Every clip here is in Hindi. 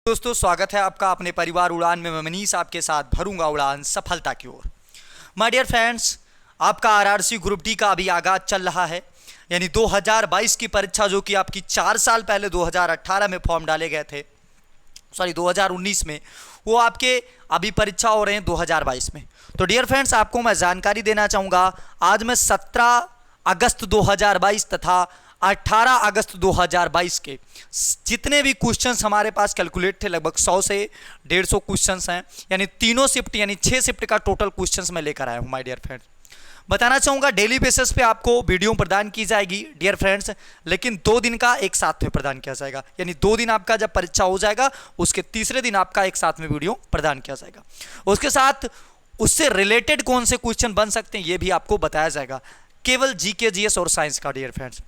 दोस्तों स्वागत है आपका अपने परिवार उड़ान में। मैं मनीष आपके साथ भरूंगा उड़ान सफलता की ओर। माय डियर फ्रेंड्स, आपका आरआरसी ग्रुप डी का अभी आगाज चल रहा है, यानी 2022 की परीक्षा जो कि आपकी 4 साल पहले 2018 में फॉर्म डाले गए थे, 2019 में, वो आपके अभी परीक्षा हो रहे हैं 2022 में। तो डियर फ्रेंड्स, आपको मैं जानकारी देना चाहूँगा। आज मैं 17 अगस्त 2022 तथा 18 अगस्त 2022 के जितने भी क्वेश्चंस हमारे पास कैलकुलेट थे, लगभग 100 से 150 क्वेश्चंस हैं, यानी तीनों शिफ्ट यानी 6 शिफ्ट का टोटल क्वेश्चंस मैं लेकर आया हूं। माय डियर फ्रेंड्स, बताना चाहूँगा डेली बेसिस पे आपको वीडियो प्रदान की जाएगी डियर फ्रेंड्स, लेकिन 2 दिन का एक साथ में प्रदान किया जाएगा, यानी 2 दिन आपका जब परीक्षा हो जाएगा उसके तीसरे दिन आपका एक साथ में वीडियो प्रदान किया जाएगा। उसके साथ उससे रिलेटेड कौन से क्वेश्चन बन सकते हैं ये भी आपको बताया जाएगा, केवल जीके जीएस और साइंस का डियर फ्रेंड्स।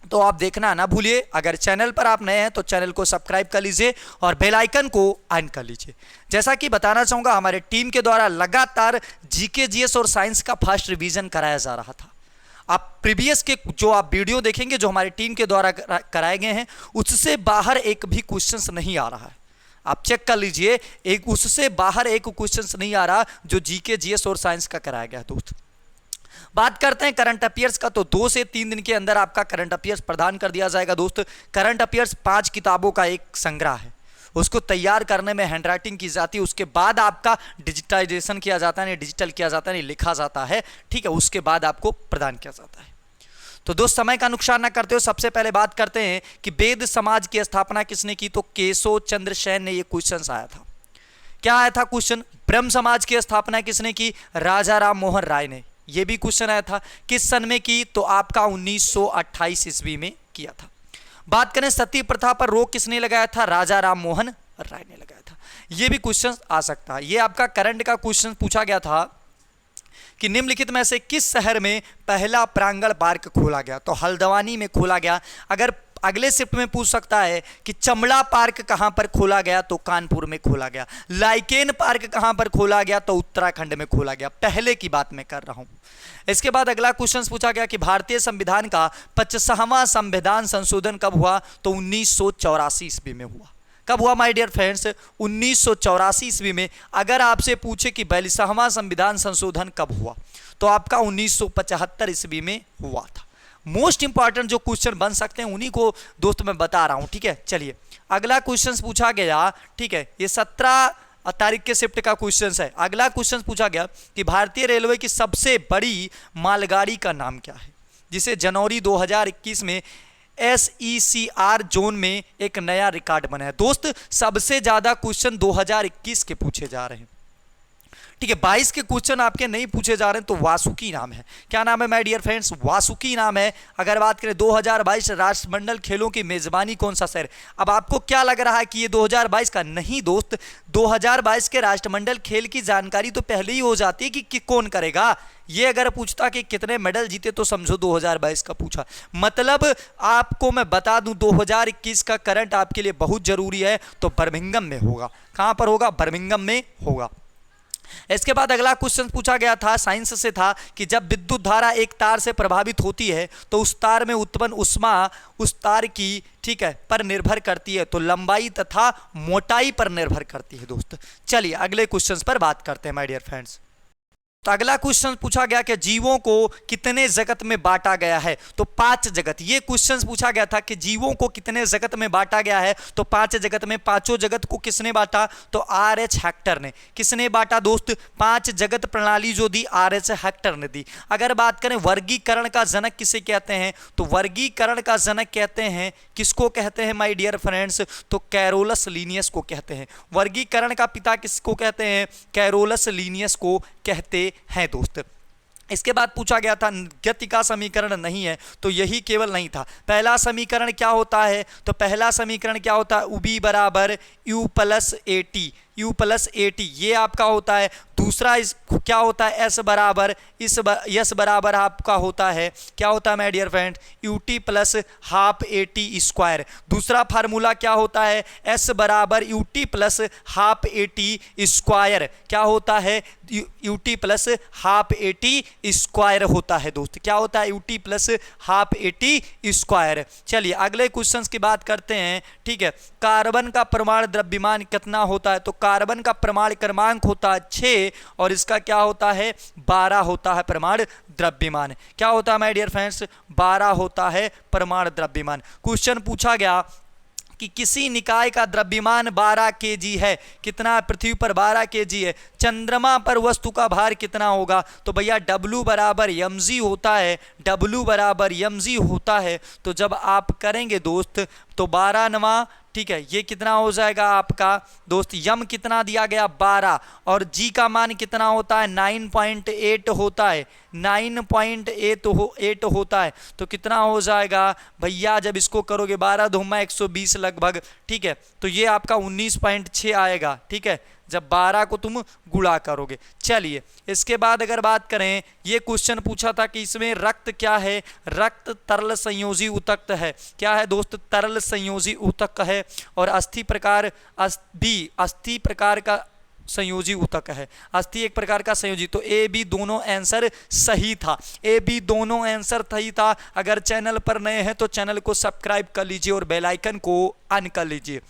तो आप देखना ना भूलिए। अगर चैनल पर आप नए हैं तो चैनल को सब्सक्राइब कर लीजिए और बेल आइकन को ऑन कर लीजिए। जैसा कि बताना चाहूँगा, हमारे टीम के द्वारा लगातार जीके जीएस और साइंस का फास्ट रिवीजन कराया जा रहा था। आप प्रीवियस के जो आप वीडियो देखेंगे जो हमारी टीम के द्वारा कराए गए हैं, उससे बाहर एक भी क्वेश्चन नहीं आ रहा है। आप चेक कर लीजिए, एक उससे बाहर एक क्वेश्चन नहीं आ रहा जो जीके जीएस और साइंस का कराया गया है दोस्त। बात करते हैं करंट अफेयर्स का, तो 2 से 3 दिन के अंदर आपका करंट अफेयर्स प्रदान कर दिया जाएगा दोस्त। करंट अफेयर्स 5 किताबों का एक संग्रह है, उसको तैयार करने में हैंड राइटिंग की जाती है, उसके बाद आपका डिजिटाइजेशन किया जाता है, डिजिटल किया जाता है, लिखा जाता है, ठीक है, उसके बाद आपको प्रदान किया जाता है। तो दोस्त समय का नुकसान ना करते हो, सबसे पहले बात करते हैं कि वेद समाज की स्थापना किसने की, तो केशव चंद्र सेन ने। ये क्वेश्चन आया था, क्या आया था क्वेश्चन? ब्रह्म समाज की स्थापना किसने की? राजा राम मोहन राय ने। ये भी क्वेश्चन आया था, किस सन में की? तो आपका 1928 ईस्वी में किया था। बात करें सती प्रथा पर रोक किसने लगाया था? राजा राम मोहन राय ने लगाया था। ये भी क्वेश्चन आ सकता है। ये आपका करंट का क्वेश्चन पूछा गया था कि निम्नलिखित में से किस शहर में पहला प्रांगण पार्क खोला गया? तो हल्द्वानी में खोला गया। अगर अगले शिफ्ट में पूछ सकता है कि चमड़ा पार्क कहां पर खोला गया, तो कानपुर में खोला गया। लाइकेन पार्क कहां पर खोला गया, तो उत्तराखंड में खोला गया। पहले की बात मैं कर रहा हूं। इसके बाद अगला क्वेश्चन पूछा गया कि भारतीय संविधान का 50वां संविधान संशोधन कब हुआ? तो 1984 ईस्वी में हुआ। कब हुआ माय डियर फ्रेंड्स? 1984 ईस्वी में। अगर आपसे पूछे कि 42वां संविधान संशोधन कब हुआ, तो आपका 1975 ईस्वी में हुआ था। मोस्ट इंपॉर्टेंट जो क्वेश्चन बन सकते हैं उन्हीं को दोस्त मैं बता रहा हूं, ठीक है। चलिए अगला क्वेश्चन पूछा गया, ठीक है, ये 17 तारीख के शिफ्ट का क्वेश्चन है। अगला क्वेश्चन पूछा गया कि भारतीय रेलवे की सबसे बड़ी मालगाड़ी का नाम क्या है, जिसे जनवरी 2021 में SECR जोन में एक नया रिकॉर्ड बना है। दोस्त सबसे ज्यादा क्वेश्चन 2021 के पूछे जा रहे हैं, ठीक है। 22 के क्वेश्चन आपके नहीं पूछे जा रहे हैं। तो वासुकी नाम है। क्या नाम है माय डियर फ्रेंड्स? वासुकी नाम है। अगर बात करें 2022 राष्ट्रमंडल खेलों की मेजबानी कौन सा शहर? अब आपको क्या लग रहा है कि ये 2022 का? नहीं दोस्त, 2022 के राष्ट्रमंडल खेल की जानकारी तो पहले ही हो जाती है कि कौन करेगा। ये अगर पूछता कि कितने मेडल जीते तो समझो 2022 का पूछा। मतलब आपको मैं बता दूं 2021 का करंट आपके लिए बहुत जरूरी है। तो बर्मिंघम में होगा। कहां पर होगा? बर्मिंघम में होगा। इसके बाद अगला क्वेश्चन पूछा गया था, साइंस से था, कि जब विद्युत धारा एक तार से प्रभावित होती है तो उस तार में उत्पन्न ऊष्मा उस तार की, ठीक है, पर निर्भर करती है। तो लंबाई तथा मोटाई पर निर्भर करती है दोस्त। चलिए अगले क्वेश्चन पर बात करते हैं माय डियर फ्रेंड्स। तो अगला क्वेश्चन पूछा गया कि जीवों को कितने जगत में बांटा गया है? तो 5 जगत। ये क्वेश्चन पूछा गया था कि जीवों को कितने जगत में बांटा गया है? तो 5 जगत में। पांचों जगत को किसने बांटा? तो RH हेक्टर ने। किसने बांटा दोस्त? 5 जगत प्रणाली जो दी RH हेक्टर ने दी। अगर बात करें वर्गीकरण का जनक किसे कहते हैं, तो वर्गीकरण का जनक कहते हैं, किसको कहते हैं माय डियर फ्रेंड्स? तो कैरोलस लीनियस को कहते हैं। वर्गीकरण का पिता किसको कहते हैं? कैरोलस लीनियस को कहते हैं दोस्त। इसके बाद पूछा गया था गति का समीकरण नहीं है, तो यही केवल नहीं था। पहला समीकरण क्या होता है? तो पहला समीकरण क्या होता है? UB बराबर U + AT। U plus AT, ये आपका होता है। दूसरा इस क्या होता है, S बराबर S बराबर आपका होता है, क्या होता है my dear friend, UT plus half AT square. दूसरा फार्मूला क्या होता है, S बराबर UT plus half AT square, क्या होता है, UT plus half AT square होता है दोस्त, क्या होता है, UT plus half AT square. चलिए अगले क्वेश्चन की बात करते हैं, ठीक है। कार्बन का परमाणु द्रव्यमान कितना होता है, तो कार्बन का परमाणु क्रमांक होता है 6 और इसका क्या होता है, 12 होता है परमाणु द्रव्यमान। क्या होता है माय डियर फ्रेंड्स, 12 होता है परमाणु द्रव्यमान। क्वेश्चन पूछा गया कि किसी निकाय का द्रव्यमान 12 kg है, कितना, पृथ्वी पर 12 kg है, चंद्रमा पर वस्तु का भार कितना होगा, तो भैया W बराबर mg होता है, W बराबर mg होता है। तो जब आप करेंगे दोस्त तो 12 नवा, ठीक है, ये कितना हो जाएगा आपका दोस्त, यम कितना दिया गया 12 और जी का मान कितना होता है 9.8 होता है, 9.8 होता है। तो कितना हो जाएगा भैया, जब इसको करोगे 12 दूमा 120 लगभग, ठीक है, तो ये आपका 19.6 आएगा, ठीक है, जब 12 को तुम गुणा करोगे। चलिए इसके बाद अगर बात करें, ये क्वेश्चन पूछा था कि इसमें रक्त क्या है, रक्त तरल संयोजी ऊतक है, क्या है दोस्त, तरल संयोजी ऊतक है। और अस्थि प्रकार अस्थि प्रकार का संयोजी ऊतक है, अस्थि एक प्रकार का संयोजी। तो ए बी दोनों आंसर सही था, ए बी दोनों आंसर सही था। अगर चैनल पर नए हैं तो चैनल को सब्सक्राइब कर लीजिए और बेल आइकन को ऑन कर लीजिए।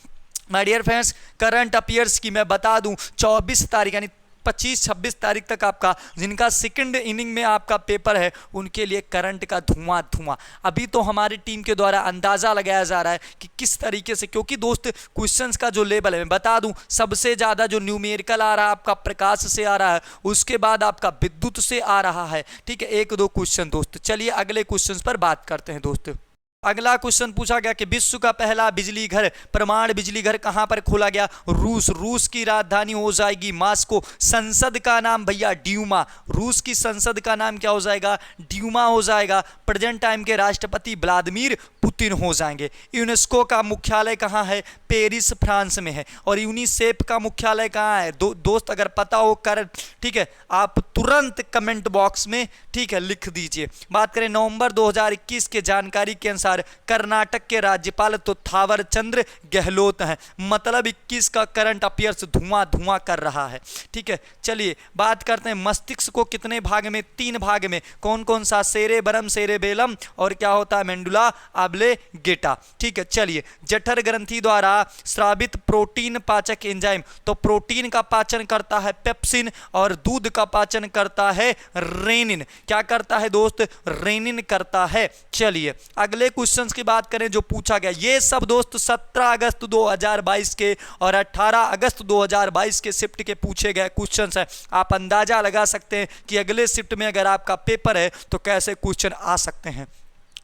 My dear friends, current affairs की मैं बता दूं 24 तारीख यानी 25-26 तारीख तक आपका जिनका सेकंड इनिंग में आपका पेपर है उनके लिए करंट का धुआं। अभी तो हमारी टीम के द्वारा अंदाज़ा लगाया जा रहा है कि किस तरीके से, क्योंकि दोस्त क्वेश्चंस का जो लेवल है मैं बता दूं, सबसे ज़्यादा जो न्यूमेरिकल आ रहा है आपका प्रकाश से आ रहा है, उसके बाद आपका विद्युत से आ रहा है, ठीक है, 1-2 क्वेश्चन दोस्त। चलिए अगले क्वेश्चन पर बात करते हैं दोस्त। अगला क्वेश्चन पूछा गया कि विश्व का पहला बिजली घर, परमाणु बिजली घर कहां पर खोला गया, रूस की राजधानी हो जाएगी मास्को। संसद का नाम भैया ड्यूमा, रूस की संसद का नाम क्या हो जाएगा, ड्यूमा हो जाएगा। प्रेजेंट टाइम के राष्ट्रपति व्लादिमीर पुतिन हो जाएंगे। यूनेस्को का मुख्यालय कहां है, पेरिस फ्रांस में है। और यूनिसेफ का मुख्यालय कहां है, दोस्त अगर पता हो कर, ठीक है, आप तुरंत कमेंट बॉक्स में, ठीक है, लिख दीजिए। बात करें नवंबर 2021 के जानकारी के अनुसार कर्नाटक के राज्यपाल तो थावर चंद्र गहलोत हैं। मतलब 21 का करंट अफेयर्स धुआं कर रहा है, ठीक है। चलिए बात करते हैं मस्तिष्क को कितने भाग में, 3 भाग में, कौन कौन सा, सेरेबरम, सेरेबेलम और क्या होता है मेंडुला ऑब्लिंगेटा, ठीक है। चलिए जठर ग्रंथि द्वारा स्रावित प्रोटीन पाचक एंजाइम, तो प्रोटीन का पाचन करता है पेप्सिन और दूध का पाचन करता है रेनिन। क्या करता है दोस्त, रेनिन करता है। चलिए अगले क्वेश्चंस की बात करें जो पूछा गया, ये सब दोस्त 17 अगस्त 2022 के और 18 अगस्त 2022 के शिफ्ट के पूछे गए क्वेश्चंस हैं। आप अंदाजा लगा सकते हैं कि अगले शिफ्ट में अगर आपका पेपर है तो कैसे क्वेश्चन आ सकते हैं।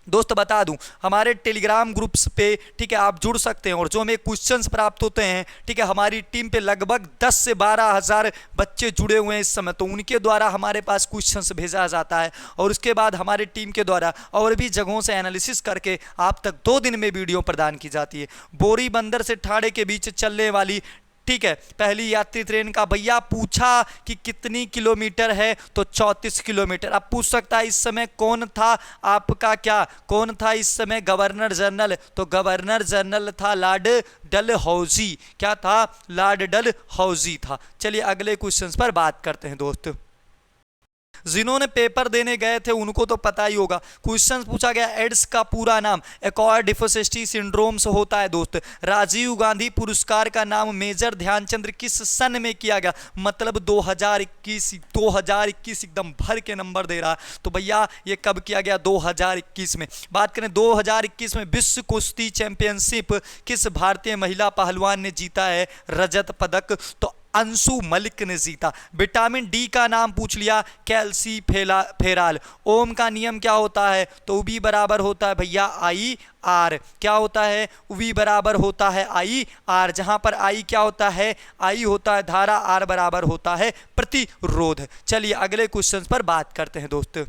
दोस्त बता दूं हमारे टेलीग्राम ग्रुप्स पे, ठीक है, आप जुड़ सकते हैं और जो हमें क्वेश्चंस प्राप्त होते हैं, ठीक है, हमारी टीम पे लगभग 10 से 12 हज़ार बच्चे जुड़े हुए हैं इस समय, तो उनके द्वारा हमारे पास क्वेश्चंस भेजा जाता है और उसके बाद हमारी टीम के द्वारा और भी जगहों से एनालिसिस करके आप तक 2 दिन में वीडियो प्रदान की जाती है। बोरी बंदर से ठाणे के बीच चलने वाली, ठीक है, पहली यात्री ट्रेन का भैया पूछा कि कितनी किलोमीटर है, तो 34 किलोमीटर। अब पूछ सकता है इस समय कौन था आपका, क्या कौन था इस समय गवर्नर जनरल, तो गवर्नर जनरल था लॉर्ड डलहौजी। क्या था, लॉर्ड डलहौजी था। चलिए अगले क्वेश्चन पर बात करते हैं दोस्त। जिन्होंने पेपर देने गए थे उनको तो पता ही होगा, क्वेश्चन पूछा गया एड्स का पूरा नाम एक्वायर्ड डेफिशिएंसी सिंड्रोम्स होता है दोस्त। राजीव गांधी पुरस्कार का नाम मेजर ध्यानचंद किस सन में किया गया, मतलब 2021 एकदम भर के नंबर दे रहा है, तो भैया ये कब किया गया, 2021 में। बात करें 2021 में विश्व कुश्ती चैंपियनशिप किस भारतीय महिला पहलवान ने जीता है रजत पदक, तो अंशु मलिक ने जीता। विटामिन डी का नाम पूछ लिया, कैल्सी फेराल। ओम का नियम क्या होता है, तो वी बराबर होता है भैया आई आर। क्या होता है, वी बराबर होता है आई आर, जहां पर आई क्या होता है, आई होता है धारा, आर बराबर होता है प्रतिरोध। चलिए अगले क्वेश्चन पर बात करते हैं दोस्त।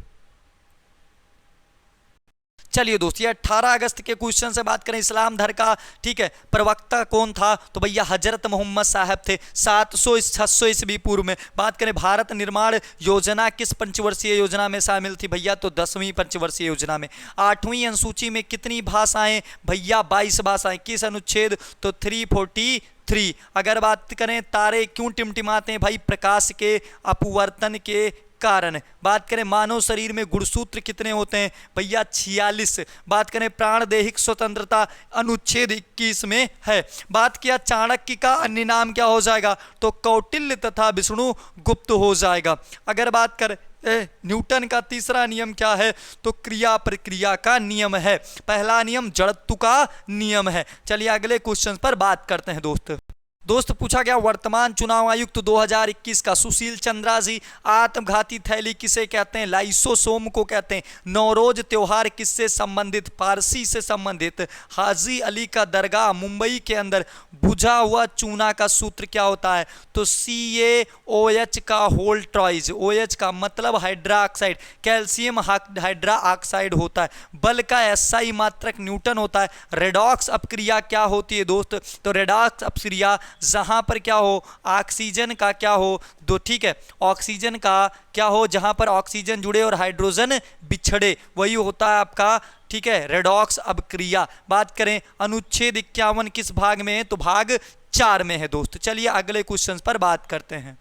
चलिए दोस्त, ये 18 अगस्त के क्वेश्चन से बात करें, इस्लाम धर्म का ठीक है प्रवक्ता कौन था, तो भैया हजरत मोहम्मद साहब थे 700-600 ईस्वी पूर्व में। बात करें भारत निर्माण योजना किस पंचवर्षीय योजना में शामिल थी, भैया तो 10वीं पंचवर्षीय योजना में। 8वीं अनुसूची में कितनी भाषाएं, भैया 22 भाषाएं। किस अनुच्छेद, तो 343। अगर बात करें तारे क्यों टिमटिमाते हैं, भाई प्रकाश के अपवर्तन के कारण। बात करें मानव शरीर में गुणसूत्र कितने होते हैं, भैया 46। बात करें प्राणदैहिक स्वतंत्रता अनुच्छेद 21 में है। बात किया चाणक्य का अन्य नाम क्या हो जाएगा, तो कौटिल्य तथा विष्णु गुप्त हो जाएगा। अगर बात करें न्यूटन का तीसरा नियम क्या है, तो क्रिया प्रक्रिया का नियम है। पहला नियम जड़त्व का नियम है। चलिए अगले क्वेश्चन पर बात करते हैं दोस्त पूछा गया वर्तमान चुनाव आयुक्त 2021 का सुशील चंद्रा जी। आत्मघाती थैली किसे कहते हैं, लाइसोसोम को कहते हैं। नौरोज त्योहार किससे संबंधित, पारसी से संबंधित। हाजी अली का दरगाह मुंबई के अंदर बुझा हुआ चूना का सूत्र क्या होता है, तो CaOH का होल ट्रॉइज। OH का मतलब hydra oxide, calcium hydra oxide होता है। बल का SI मात्रक न्यूटन होता है। रेडॉक्स अपक्रिया क्या होती है दोस्त, तो रेडॉक्स अपक्रिया जहां पर क्या हो, ऑक्सीजन का क्या हो, दो ठीक है ऑक्सीजन का क्या हो, जहां पर ऑक्सीजन जुड़े और हाइड्रोजन बिछड़े, वही होता है आपका ठीक है रेडॉक्स अपक्रिया। बात करें अनुच्छेद 51 किस भाग में है, तो भाग 4 में है दोस्त। चलिए अगले क्वेश्चन पर बात करते हैं।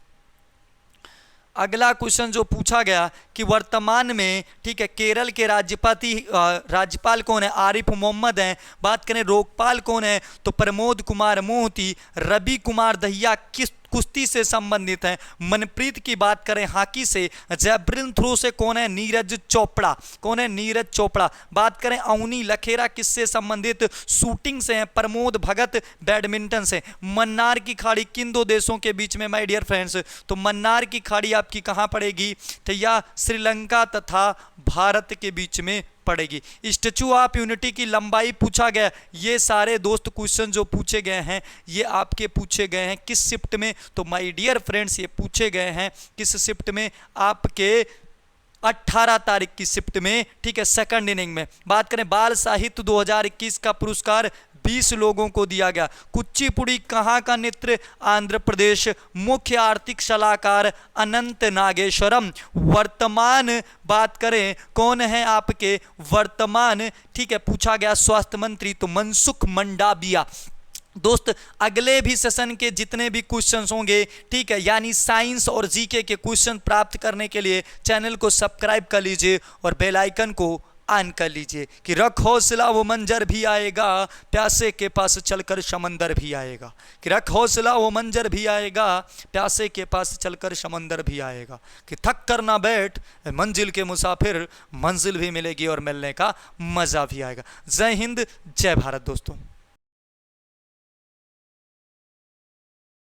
अगला क्वेश्चन जो पूछा गया कि वर्तमान में ठीक है केरल के राज्यपाल कौन है, आरिफ मोहम्मद हैं। बात करें लोकपाल कौन है, तो प्रमोद कुमार मोहती। रवि कुमार दहिया किस कुश्ती से संबंधित हैं। मनप्रीत की बात करें हॉकी से। जैवलिन थ्रो से कौन है, नीरज चोपड़ा। कौन है, नीरज चोपड़ा। बात करें अवनी लखेरा किससे संबंधित, शूटिंग से हैं। प्रमोद भगत बैडमिंटन से। मन्नार की खाड़ी किन दो देशों के बीच में माय डियर फ्रेंड्स, तो मन्नार की खाड़ी आपकी कहाँ पड़ेगी, तो या श्रीलंका तथा भारत के बीच में पड़ेगी। स्टैचू ऑफ यूनिटी की लंबाई पूछा गया। ये सारे दोस्त क्वेश्चन जो पूछे गए हैं ये आपके पूछे गए हैं किस शिफ्ट में, तो माय डियर फ्रेंड्स ये पूछे गए हैं किस शिफ्ट में, आपके 18 तारीख की शिफ्ट में ठीक है सेकंड इनिंग में। बात करें बाल साहित्य 2021 का पुरस्कार 20 लोगों को दिया गया। कुचिपुड़ी कहाँ का नृत्य, आंध्र प्रदेश। मुख्य आर्थिक सलाहकार अनंत नागेश्वरम। वर्तमान बात करें कौन है आपके वर्तमान ठीक है पूछा गया स्वास्थ्य मंत्री, तो मनसुख मंडाविया। दोस्त अगले भी सेशन के जितने भी क्वेश्चंस होंगे ठीक है यानी साइंस और जीके के क्वेश्चन प्राप्त करने के लिए चैनल को सब्सक्राइब कर लीजिए और बेल आइकन को ऑन कर लीजिए कि रख हौसला वो मंजर भी आएगा, प्यासे के पास चलकर समंदर भी आएगा। कि रख हौसला वो मंजर भी आएगा, प्यासे के पास चलकर समंदर भी आएगा। कि थक कर ना बैठ मंजिल के मुसाफिर, मंजिल भी मिलेगी और मिलने का मजा भी आएगा। जय हिंद जय भारत दोस्तों।